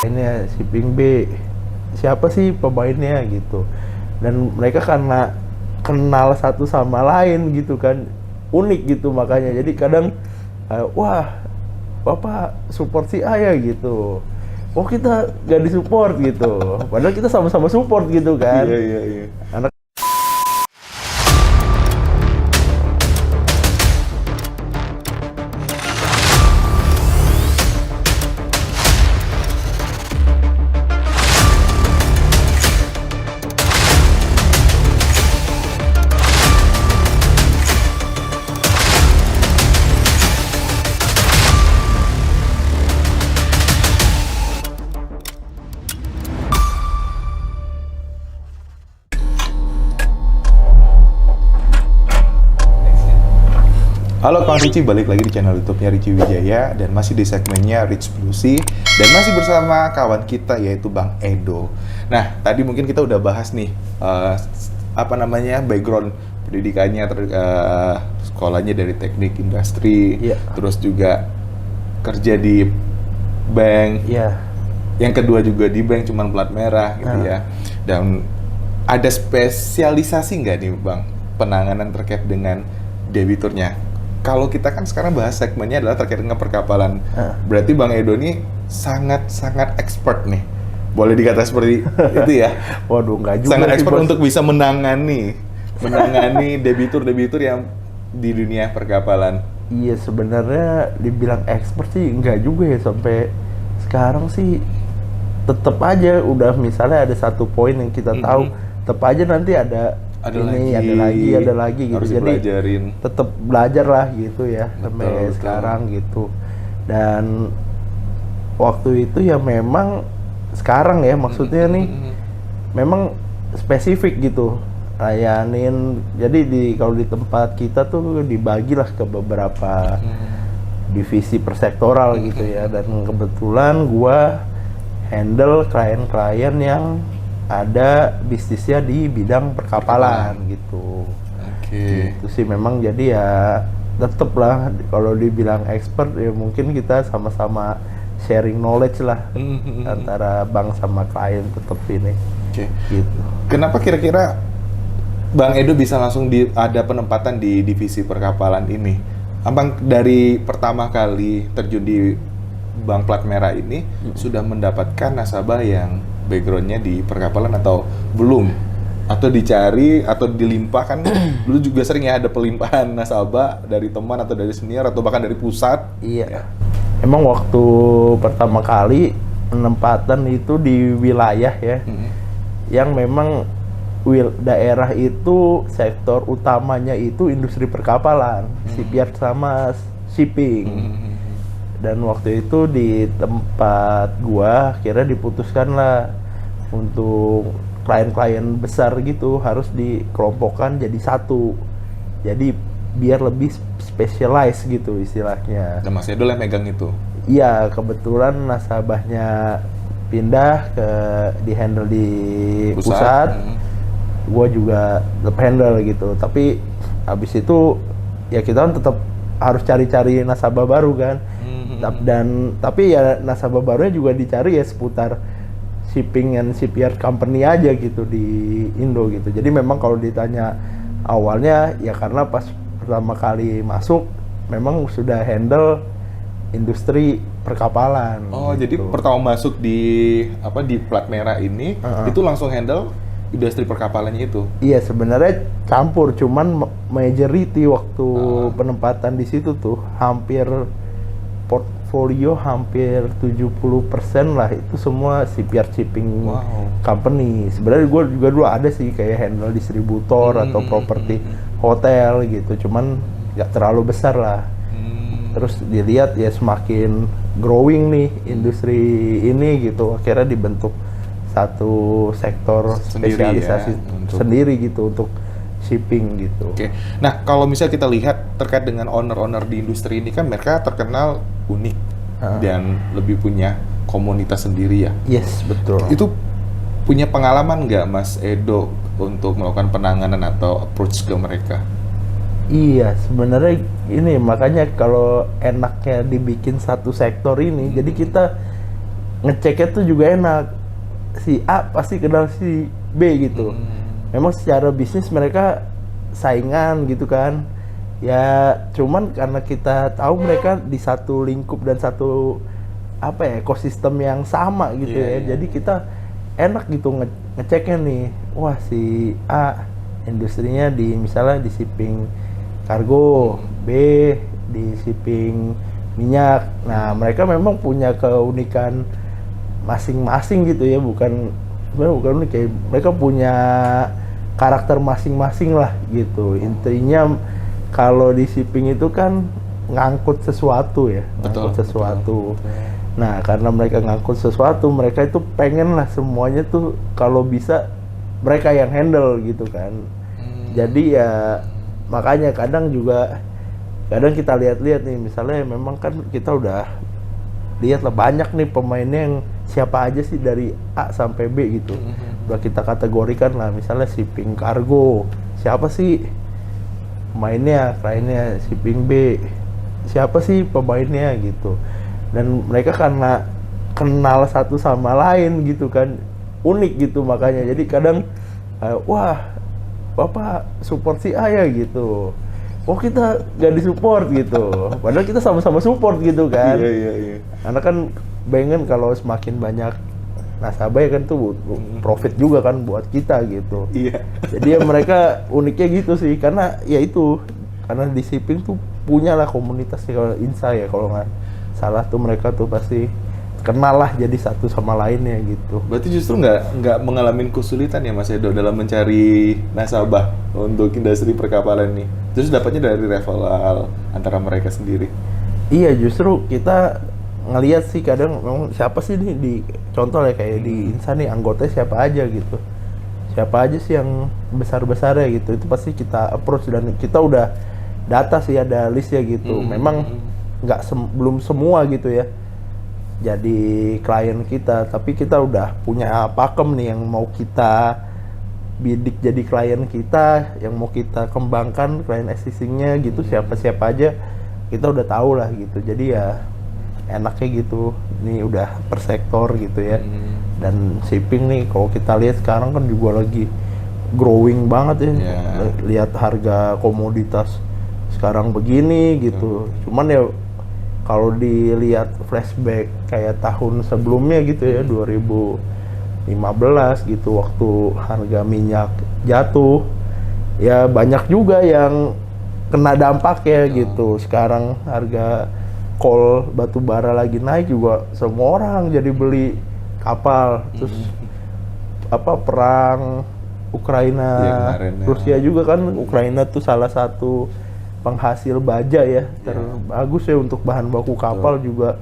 ini ya, shipping B, siapa sih pemainnya gitu. Dan mereka karena kenal satu sama lain gitu kan, unik gitu makanya. Jadi kadang wah bapak support si A ya gitu, oh kita gak disupport gitu, padahal kita sama-sama support gitu kan. Iya, iya, iya. Anak Halo Kang Ricci, balik lagi di channel YouTube-nya Ricci Wijaya dan masih di segmennya Rich Bluesy dan masih bersama kawan kita yaitu Bang Edo. Nah, tadi mungkin kita udah bahas nih background pendidikannya, sekolahnya dari teknik industri, terus juga kerja di bank. Yang kedua juga di bank cuman plat merah gitu ya. Dan ada spesialisasi nggak nih Bang penanganan terkait dengan debiturnya? Kalau kita kan sekarang bahas segmennya adalah terkait dengan perkapalan. Berarti Bang Edo ini sangat expert nih. Boleh dikata seperti itu ya? Waduh, nggak juga. Sangat expert untuk bisa menangani debitur-debitur yang di dunia perkapalan. Iya, sebenarnya dibilang expert sih nggak juga ya, sampai sekarang sih tetap aja udah misalnya ada satu poin yang kita tahu, tetap aja nanti ada lagi gitu. Harus jadi dipelajarin. tetap belajar lah gitu ya. Sampai Betul. sekarang gitu. Dan waktu itu ya memang sekarang ya maksudnya nih memang spesifik gitu layanin. Jadi kalau di tempat kita tuh dibagilah ke beberapa divisi persektoral gitu ya. Dan kebetulan gua handle klien-klien yang ada bisnisnya di bidang perkapalan gitu. Gitu sih memang. Jadi ya tetep lah kalau dibilang expert ya mungkin kita sama-sama sharing knowledge lah antara bank sama klien tetep ini. Gitu. Kenapa kira-kira Bang Edo bisa langsung ada penempatan di divisi perkapalan ini? Abang dari pertama kali terjun di Bank Plat Merah ini sudah mendapatkan nasabah yang backgroundnya di perkapalan atau belum? Atau dicari atau dilimpahkan? Dulu juga sering ya ada pelimpahan nasabah dari teman atau dari senior atau bahkan dari pusat. Iya. Emang waktu pertama kali penempatan itu di wilayah ya, yang memang daerah itu sektor utamanya itu industri perkapalan, shipyard sama shipping. Dan waktu itu di tempat gua akhirnya diputuskan lah untuk klien-klien besar gitu harus dikelompokkan jadi satu. Jadi biar lebih specialized gitu istilahnya. Dan Mas Edo lah megang itu? Iya, kebetulan nasabahnya pindah di handle di pusat. Gua juga tetap handle gitu. Tapi habis itu ya kita kan tetap harus cari-cari nasabah baru kan. Tapi ya nasabah barunya juga dicari ya seputar shipping and shipyard company aja gitu di Indo gitu. Jadi memang kalau ditanya awalnya ya karena pas pertama kali masuk memang sudah handle industri perkapalan. Oh, gitu. Jadi pertama masuk di Plat Merah ini itu langsung handle industri perkapalannya itu? Iya, sebenarnya campur, cuman majority waktu penempatan di situ tuh hampir portfolio hampir 70% lah itu semua shipyard shipping company. Sebenarnya gue juga dulu ada sih kayak handle distributor atau properti hotel gitu, cuman nggak terlalu besar lah. Terus dilihat ya semakin growing nih industri ini gitu, akhirnya dibentuk satu sektor spesialisasi sendiri gitu untuk shipping gitu. Nah, kalau misalnya kita lihat terkait dengan owner-owner di industri ini kan mereka terkenal unik dan lebih punya komunitas sendiri ya. Yes, betul. Itu punya pengalaman nggak Mas Edo untuk melakukan penanganan atau approach ke mereka? Iya, sebenarnya ini makanya kalau enaknya dibikin satu sektor ini, jadi kita ngeceknya tuh juga enak, si A pasti kenal si B gitu. Memang secara bisnis mereka saingan gitu kan ya, cuman karena kita tahu mereka di satu lingkup dan satu apa ya, ekosistem yang sama gitu ya. Jadi kita enak gitu ngeceknya nih, wah si A industrinya di misalnya di shipping kargo, B di shipping minyak. Nah mereka memang punya keunikan masing-masing gitu ya, bukan unik kayak mereka punya karakter masing-masing lah gitu. Intinya kalau di shipping itu kan ngangkut sesuatu ya, ngangkut sesuatu. Nah karena mereka ngangkut sesuatu, mereka itu pengen lah semuanya tuh kalau bisa mereka yang handle gitu kan. Jadi ya makanya kadang kita lihat-lihat nih, misalnya memang kan kita udah lihat lah banyak nih pemainnya yang siapa aja sih dari A sampai B gitu. Udah kita kategorikan lah, misalnya shipping kargo, siapa sih pemainnya, kliennya, shipping B, siapa sih pemainnya gitu. Dan mereka karena kenal satu sama lain gitu kan, unik gitu makanya. Jadi kadang, wah Bapak support si A ya gitu. Oh kita gak disupport gitu, padahal kita sama-sama support gitu kan. Iya. Karena kan pengen kalau semakin banyak nasabah ya kan tuh profit juga kan buat kita gitu. Iya. Jadi ya mereka uniknya gitu sih, karena ya itu, karena di shipping tuh punya lah komunitasnya, kalau Insa ya kalau nggak salah tuh mereka tuh pasti kenal lah jadi satu sama lainnya gitu. Berarti justru nggak mengalami kesulitan ya Mas Edo dalam mencari nasabah untuk industri perkapalan nih. Terus dapatnya dari referral antara mereka sendiri. Iya, justru kita ngelihat sih kadang memang siapa sih nih di contoh ya kayak di Insa nih anggotanya siapa aja gitu. Siapa aja sih yang besar-besar ya gitu. Itu pasti kita approach dan kita udah data sih, ada listnya gitu. Memang belum semua gitu ya jadi klien kita, tapi kita udah punya pakem nih yang mau kita bidik jadi klien kita, yang mau kita kembangkan klien existingnya gitu. Siapa-siapa aja kita udah tahu lah gitu. Jadi ya enaknya gitu, ini udah per sektor gitu ya. Dan shipping nih kalau kita lihat sekarang kan juga lagi growing banget ya. Lihat harga komoditas sekarang begini gitu. Cuman ya kalau dilihat flashback kayak tahun sebelumnya gitu ya, 2015 gitu, waktu harga minyak jatuh ya banyak juga yang kena dampaknya gitu. Sekarang harga coal batu bara lagi naik juga, semua orang jadi beli kapal. Terus apa perang Ukraina Rusia juga kan, Ukraina tuh salah satu penghasil baja ya terbagus ya untuk bahan baku kapal juga.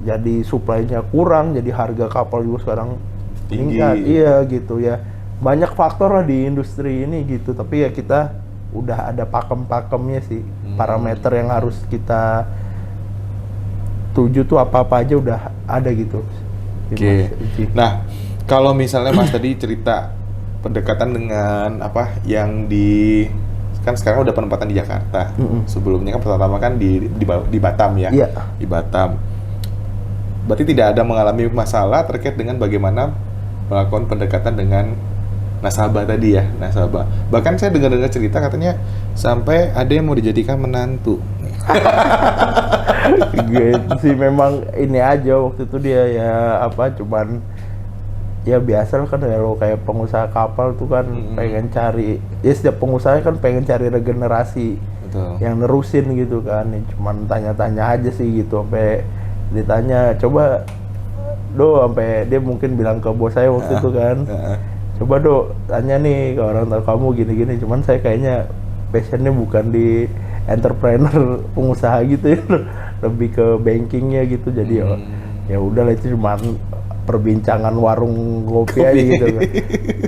Jadi supply-nya kurang, jadi harga kapal juga sekarang tinggi. Iya gitu ya, banyak faktor lah di industri ini gitu. Tapi ya kita udah ada pakem-pakemnya sih, parameter yang harus kita tuju tuh apa-apa aja udah ada gitu. Oke. Nah kalau misalnya Mas tadi cerita pendekatan dengan apa yang kan sekarang udah penempatan di Jakarta. Sebelumnya kan pertama kan di Batam ya. Di Batam. Berarti tidak ada mengalami masalah terkait dengan bagaimana melakukan pendekatan dengan nasabah tadi ya, nasabah. Bahkan saya dengar cerita katanya sampai ada yang mau dijadikan menantu. Gitu sih, memang ini aja waktu itu dia ya apa, cuman ya biasa lah kan kalau kayak pengusaha kapal tuh kan pengen cari, ya setiap pengusaha kan pengen cari regenerasi. Yang nerusin gitu kan. Ya, cuman tanya-tanya aja sih gitu, sampai ditanya coba sampai dia mungkin bilang ke bos saya waktu itu kan, coba tanya nih ke orang tua kamu gini-gini. Cuman saya kayaknya passionnya bukan di entrepreneur pengusaha gitu ya, lebih ke bankingnya gitu. Jadi ya udahlah, itu cuman perbincangan warung kopi aja gitu kan.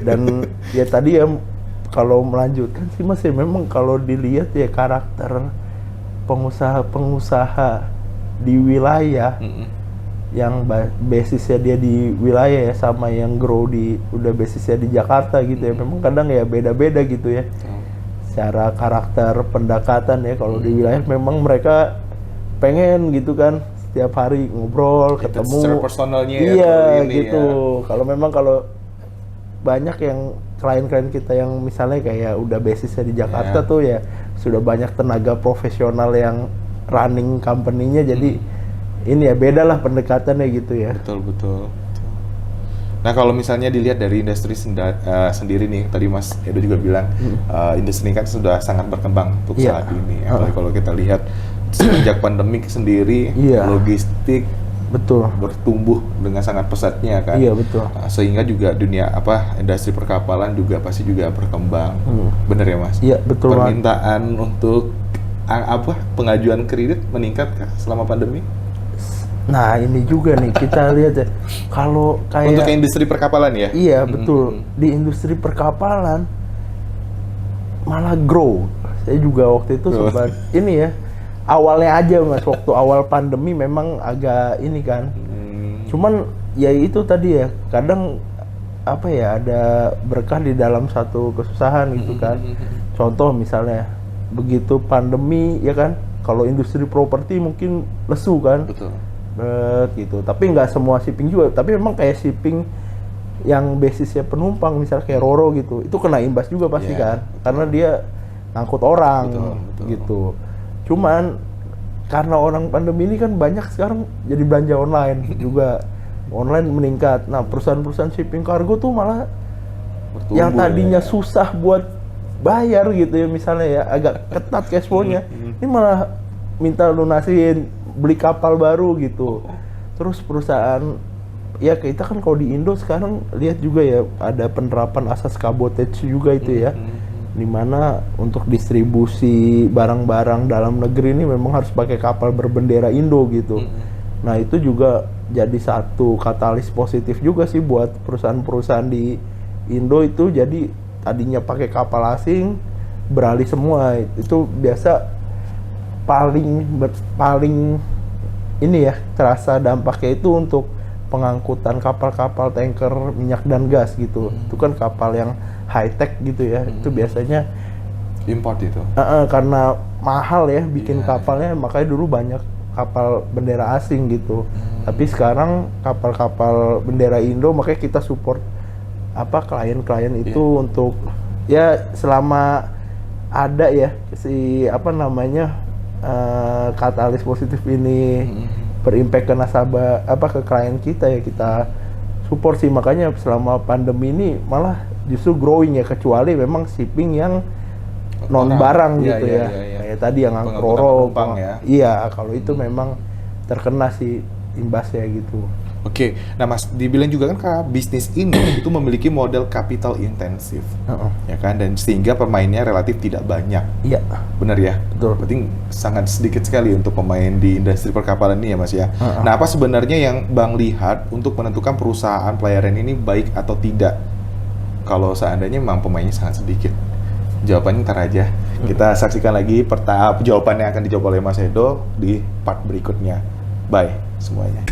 Dan ya tadi ya kalau melanjutkan sih Mas ya, memang kalau dilihat ya karakter pengusaha-pengusaha di wilayah yang basisnya dia di wilayah ya, sama yang grow udah basisnya di Jakarta gitu ya, memang kadang ya beda-beda gitu ya. Secara karakter pendekatan ya, kalau di wilayah memang mereka pengen gitu kan setiap hari ngobrol, ketemu. Secara personalnya iya, gitu. Kalau memang banyak yang klien-klien kita yang misalnya kayak udah basisnya di Jakarta tuh ya sudah banyak tenaga profesional yang running company-nya, jadi ini ya beda lah pendekatannya gitu ya. Betul. Nah kalau misalnya dilihat dari industri sendiri nih, tadi Mas Edo juga bilang industri kan sudah sangat berkembang untuk saat ini. Apalagi kalau kita lihat sejak pandemik sendiri, logistik bertumbuh dengan sangat pesatnya kan. Iya betul. Sehingga juga dunia industri perkapalan juga pasti juga berkembang. Bener ya Mas? Iya betul. Permintaan untuk pengajuan kredit meningkat kah selama pandemi? Nah ini juga nih kita lihat ya, kalau kayak untuk industri perkapalan ya. Iya betul, di industri perkapalan malah grow. Saya juga waktu itu sempat ini ya, awalnya aja Mas, waktu awal pandemi memang agak ini kan. Cuman ya itu tadi ya, kadang ada berkah di dalam satu kesusahan gitu kan. Contoh misalnya begitu pandemi ya kan, kalau industri properti mungkin lesu kan. Betul. Gitu, tapi nggak semua shipping juga, tapi memang kayak shipping yang basisnya penumpang misalnya kayak Roro gitu, itu kena imbas juga pasti kan, karena dia ngangkut orang gitu. Cuman karena orang pandemi ini kan banyak sekarang jadi belanja online juga, online meningkat. Nah perusahaan-perusahaan shipping kargo tuh malah yang tadinya susah buat bayar gitu ya, misalnya ya agak ketat cash flow-nya, ini malah minta lunasin, beli kapal baru gitu. Terus perusahaan ya kita kan kalau di Indo sekarang lihat juga ya ada penerapan asas cabotage juga itu ya, dimana untuk distribusi barang-barang dalam negeri ini memang harus pakai kapal berbendera Indo gitu. Nah itu juga jadi satu katalis positif juga sih buat perusahaan-perusahaan di Indo itu, jadi tadinya pakai kapal asing beralih semua. Itu biasa paling ini ya terasa dampaknya itu untuk pengangkutan kapal-kapal tanker minyak dan gas gitu. Itu kan kapal yang high tech gitu ya. Itu biasanya import itu. Karena mahal ya bikin kapalnya, makanya dulu banyak kapal bendera asing gitu. Tapi sekarang kapal-kapal bendera Indo, makanya kita support klien-klien itu untuk ya selama ada ya katalis positif ini berimpact ke nasabah ke klien kita ya, kita support sih. Makanya selama pandemi ini malah justru growing ya, kecuali memang shipping yang non barang gitu ya. Kayak tadi yang angkut Roro iya, kalau itu memang terkena sih imbasnya gitu. Oke, nah Mas, dibilang juga kan bisnis ini itu memiliki model capital intensif, ya kan, dan sehingga pemainnya relatif tidak banyak. Iya. Benar ya? Betul. Berarti sangat sedikit sekali untuk pemain di industri perkapalan ini ya Mas ya. Nah, apa sebenarnya yang Bang lihat untuk menentukan perusahaan pelayaran ini baik atau tidak? Kalau seandainya memang pemainnya sangat sedikit. Jawabannya ntar aja. Kita saksikan lagi jawabannya akan dijawab oleh Mas Edo di part berikutnya. Bye semuanya.